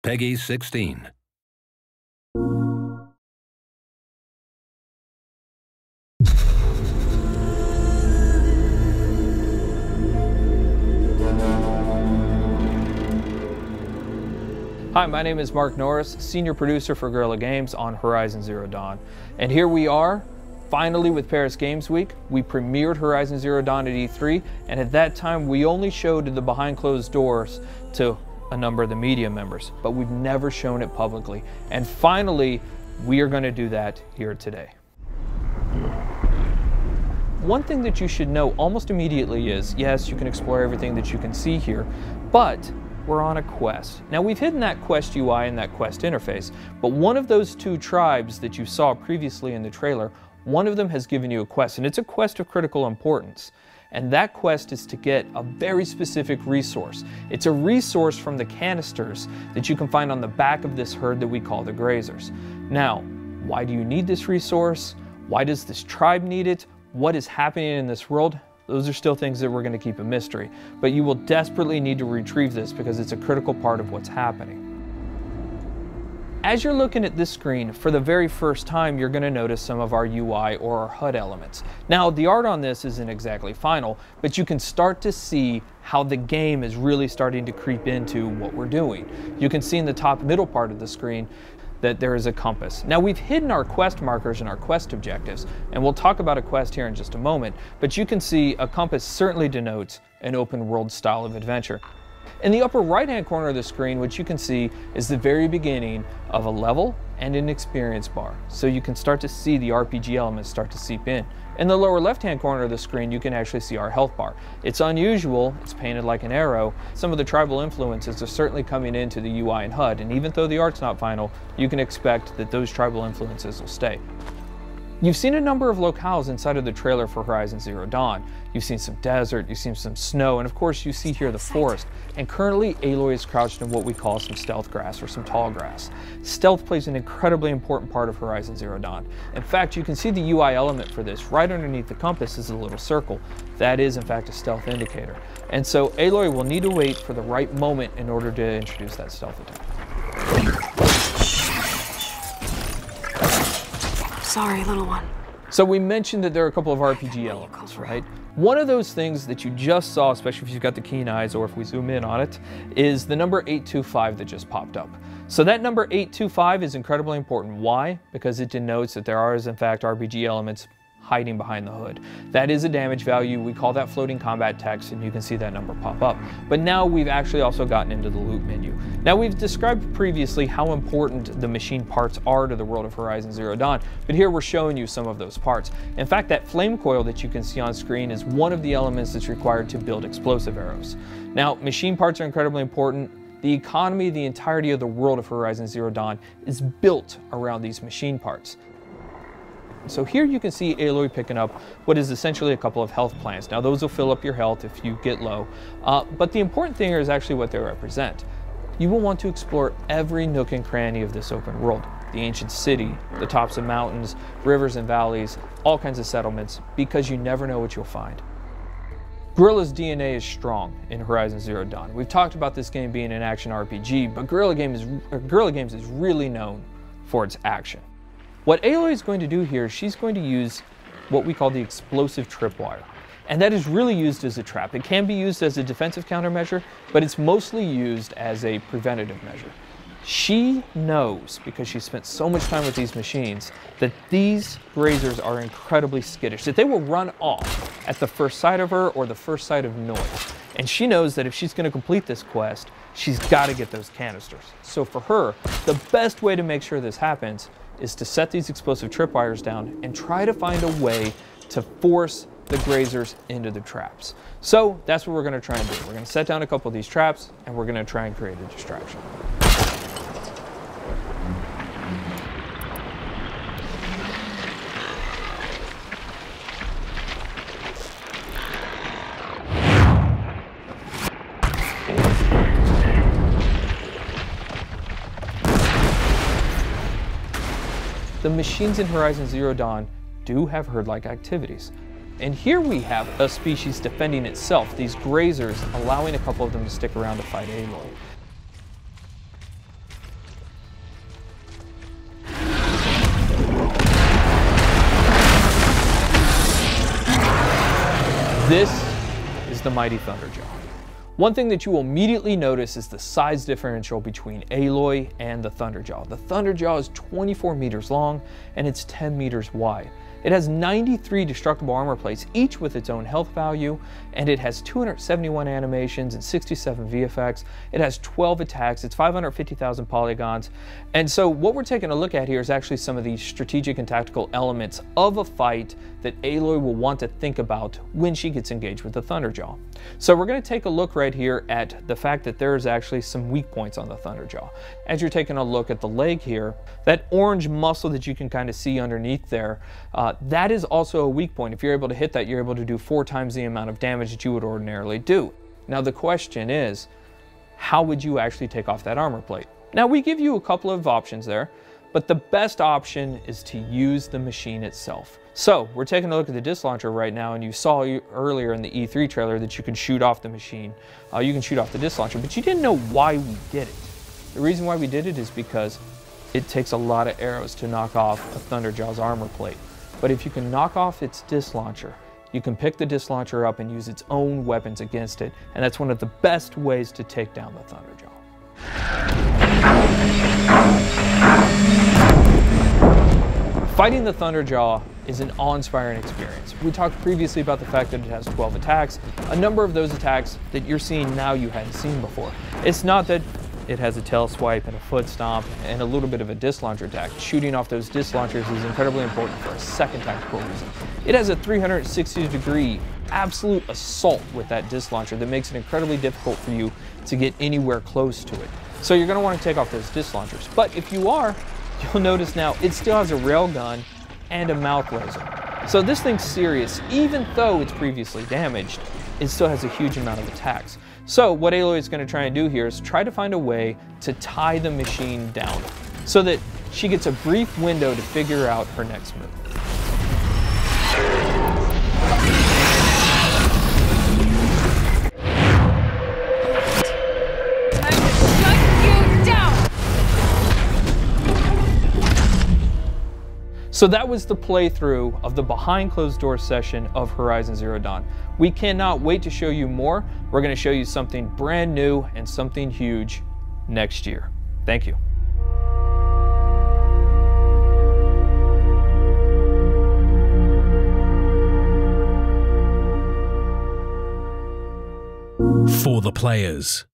Peggy 16. Hi, my name is Mark Norris, Senior Producer for Guerrilla Games on Horizon Zero Dawn. And here we are, finally with Paris Games Week. We premiered Horizon Zero Dawn at E3, and at that time we only showed the behind closed doors to a number of the media members, but we've never shown it publicly. And finally, we are going to do that here today. One thing that you should know almost immediately is, yes, you can explore everything that you can see here, but we're on a quest. Now, we've hidden that quest UI and that quest interface, but one of those two tribes that you saw previously in the trailer, one of them has given you a quest, and it's a quest of critical importance. And that quest is to get a very specific resource. It's a resource from the canisters that you can find on the back of this herd that we call the grazers. Now, why do you need this resource? Why does this tribe need it? What is happening in this world? Those are still things that we're going to keep a mystery, but you will desperately need to retrieve this because it's a critical part of what's happening. As you're looking at this screen, for the very first time, you're going to notice some of our UI or our HUD elements. Now, the art on this isn't exactly final, but you can start to see how the game is really starting to creep into what we're doing. You can see in the top middle part of the screen that there is a compass. Now, we've hidden our quest markers and our quest objectives, and we'll talk about a quest here in just a moment, but you can see a compass certainly denotes an open world style of adventure. In the upper right hand corner of the screen, what you can see is the very beginning of a level and an experience bar, so you can start to see the RPG elements start to seep in. In the lower left hand corner of the screen, you can actually see our health bar. It's unusual, it's painted like an arrow. Some of the tribal influences are certainly coming into the UI and HUD, and even though the art's not final, you can expect that those tribal influences will stay. You've seen a number of locales inside of the trailer for Horizon Zero Dawn. You've seen some desert, you've seen some snow, and of course you see here the forest. And currently Aloy is crouched in what we call some stealth grass or some tall grass. Stealth plays an incredibly important part of Horizon Zero Dawn. In fact, you can see the UI element for this. Right underneath the compass is a little circle. That is in fact a stealth indicator. And so Aloy will need to wait for the right moment in order to introduce that stealth attack. Sorry, little one. So we mentioned that there are a couple of RPG elements, right? One of those things that you just saw, especially if you've got the keen eyes or if we zoom in on it, is the number 825 that just popped up. So that number 825 is incredibly important. Why? Because it denotes that there are, in fact, RPG elements hiding behind the hood. That is a damage value. We call that floating combat text, and you can see that number pop up. But now we've actually also gotten into the loot menu. Now, we've described previously how important the machine parts are to the world of Horizon Zero Dawn, but here we're showing you some of those parts. In fact, that flame coil that you can see on screen is one of the elements that's required to build explosive arrows. Now, machine parts are incredibly important. The economy, the entirety of the world of Horizon Zero Dawn is built around these machine parts. So here you can see Aloy picking up what is essentially a couple of health plants. Now, those will fill up your health if you get low, but the important thing here is actually what they represent. You will want to explore every nook and cranny of this open world. The ancient city, the tops of mountains, rivers and valleys, all kinds of settlements, because you never know what you'll find. Guerrilla's DNA is strong in Horizon Zero Dawn. We've talked about this game being an action RPG, but Guerrilla Games is really known for its action. What Aloy is going to do here, she's going to use what we call the explosive tripwire. And that is really used as a trap. It can be used as a defensive countermeasure, but it's mostly used as a preventative measure. She knows, because she spent so much time with these machines, that these grazers are incredibly skittish, that they will run off at the first sight of her or the first sight of noise. And she knows that if she's going to complete this quest, she's got to get those canisters. So for her, the best way to make sure this happens is to set these explosive tripwires down and try to find a way to force the grazers into the traps. So that's what we're going to try and do. We're going to set down a couple of these traps, and we're going to try and create a distraction. The machines in Horizon Zero Dawn do have herd-like activities. And here we have a species defending itself, these grazers allowing a couple of them to stick around to fight Aloy. This is the mighty Thunderjaw. One thing that you will immediately notice is the size differential between Aloy and the Thunderjaw. The Thunderjaw is 24 meters long and it's 10 meters wide. It has 93 destructible armor plates, each with its own health value, and it has 271 animations and 67 VFX. It has 12 attacks, it's 550,000 polygons. And so what we're taking a look at here is actually some of the strategic and tactical elements of a fight that Aloy will want to think about when she gets engaged with the Thunderjaw. So we're going to take a look right here at the fact that there's actually some weak points on the Thunderjaw. As you're taking a look at the leg here, that orange muscle that you can kind of see underneath there, that is also a weak point. If you're able to hit that, you're able to do 4 times the amount of damage that you would ordinarily do. Now the question is, how would you actually take off that armor plate? Now we give you a couple of options there, but the best option is to use the machine itself. So we're taking a look at the disc launcher right now, and you saw earlier in the E3 trailer that you can shoot off the machine. You can shoot off the disc launcher, but you didn't know why we did it. The reason why we did it is because it takes a lot of arrows to knock off a Thunderjaw's armor plate. But if you can knock off its disc launcher, you can pick the disc launcher up and use its own weapons against it, and that's one of the best ways to take down the Thunderjaw. Fighting the Thunderjaw is an awe-inspiring experience. We talked previously about the fact that it has 12 attacks. A number of those attacks that you're seeing now you hadn't seen before. It's not that it has a tail swipe and a foot stomp and a little bit of a disc launcher attack. Shooting off those disc launchers is incredibly important for a second tactical reason. It has a 360-degree absolute assault with that disc launcher that makes it incredibly difficult for you to get anywhere close to it. So you're going to want to take off those disc launchers. But if you are, you'll notice now it still has a rail gun and a mouth laser. So this thing's serious. Even though it's previously damaged, it still has a huge amount of attacks. So what Aloy is going to try and do here is try to find a way to tie the machine down so that she gets a brief window to figure out her next move. So that was the playthrough of the behind closed door session of Horizon Zero Dawn. We cannot wait to show you more. We're going to show you something brand new and something huge next year. Thank you. For the players.